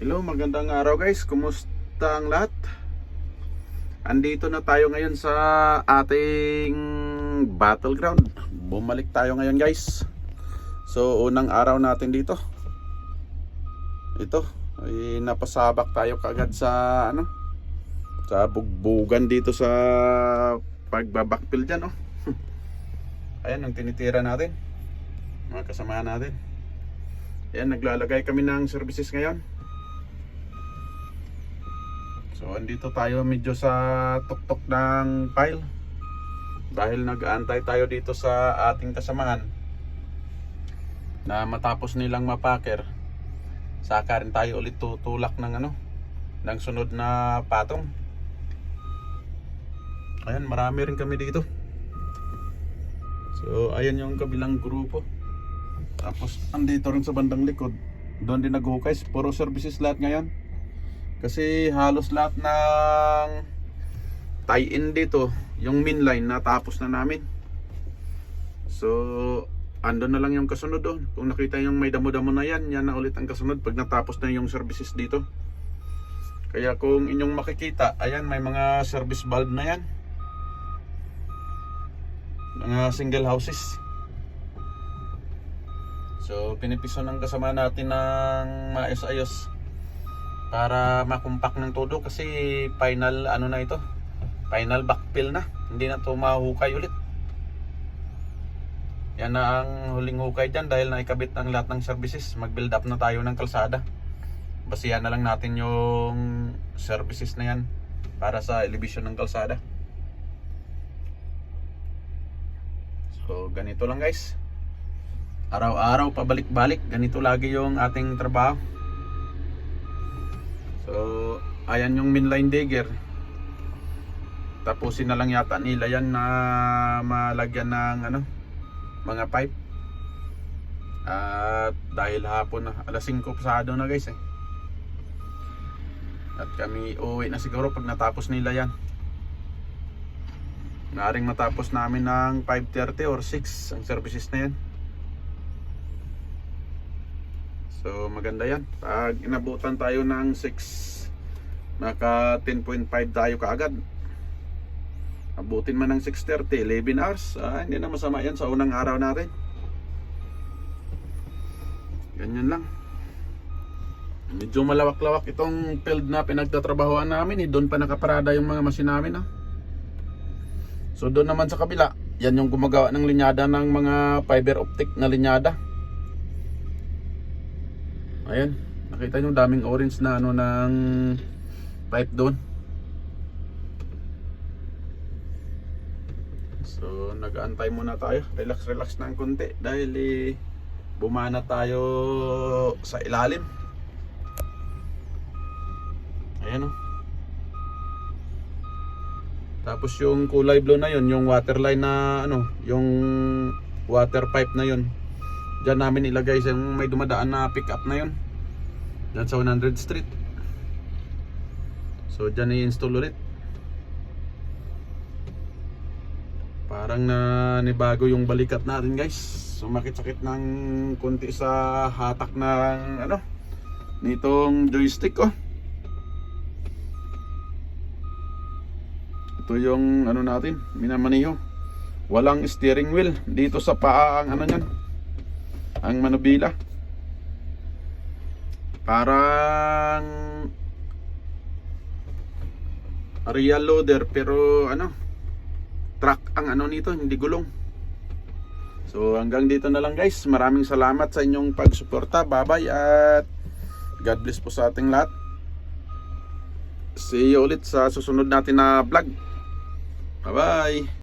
Hello, magandang araw guys. Kumusta ang lahat? Andito na tayo ngayon sa ating battleground. Bumalik tayo ngayon guys. So unang araw natin dito. Ito, ay napasabak tayo kagad sa sa bugbugan dito sa pagbabakpil dyan oh. Ayan ang tinitira natin, mga kasama natin. Ayan, naglalagay kami ng services ngayon. So andito tayo medyo sa tuktok ng pile dahil nag-aantay tayo dito sa ating kasamahan na matapos nilang mapaker, saka rin tayo ulit tutulak ng ng sunod na patong. Ayan, marami rin kami dito. So ayan yung kabilang grupo. Tapos andito rin sa bandang likod, doon din nag-hukay. Puro services lahat ngayon. Kasi halos lahat ng tie-in dito, yung main line natapos na namin. So andun na lang yung kasunod doon. Kung nakita yung may damo-damo na yan, yan na ulit ang kasunod pag natapos na yung services dito. Kaya kung inyong makikita, ayan, may mga service valve na yan, mga single houses. So pinipiso ng kasama natin ng maayos-ayos para makumpak ng todo, kasi final na ito, final backfill na, hindi na ito mahukay ulit. Yan na ang huling hukay dyan dahil naikabit ang lahat ng services. Mag build up na tayo ng kalsada, basihan na lang natin yung services na yan para sa elevation ng kalsada. So ganito lang guys, araw-araw pabalik-balik, ganito lagi yung ating trabaho. So ayan yung mainline digger, tapusin na lang yata nila yan na malagyan ng mga pipe. At dahil hapon na, alas 5 pasado na guys at kami uuwi na siguro pag natapos nila yan. Maaring matapos namin ng 5:30 or 6 ang services na yan. So maganda yan, pag inabutan tayo ng 6, naka 10.5 tayo kaagad. Abutin man ng 6:30, 11 hours, hindi na masama yan sa unang araw natin. Ganyan lang. Medyo malawak-lawak itong field na pinagtatrabahoan namin doon pa nakaparada yung mga machine namin So doon naman sa kabila, yan yung gumagawa ng linyada ng mga fiber optic na linyada. Ayan, nakita nyo daming orange na ng pipe doon. So nag-aantay muna tayo, relax na ng konti dahil bumana tayo sa ilalim. Ayan Tapos yung kulay blue na yun, yung water line na yung water pipe na yun, diyan namin ilagay yung may dumadaan na pick up na yun, diyan sa 100 Street. So diyan i-install ulit. Parang nibago yung balikat natin guys. Sumakit-sakit ng konti sa hatak ng nitong joystick Ito yung natin, minamaniho. Walang steering wheel dito sa paa ang niyan, ang manubila. Parang real loader pero truck ang nito, hindi gulong. So hanggang dito na lang guys. Maraming salamat sa inyong pagsuporta. Bye bye at God bless po sa ating lahat. See you ulit sa susunod natin na vlog. Bye bye.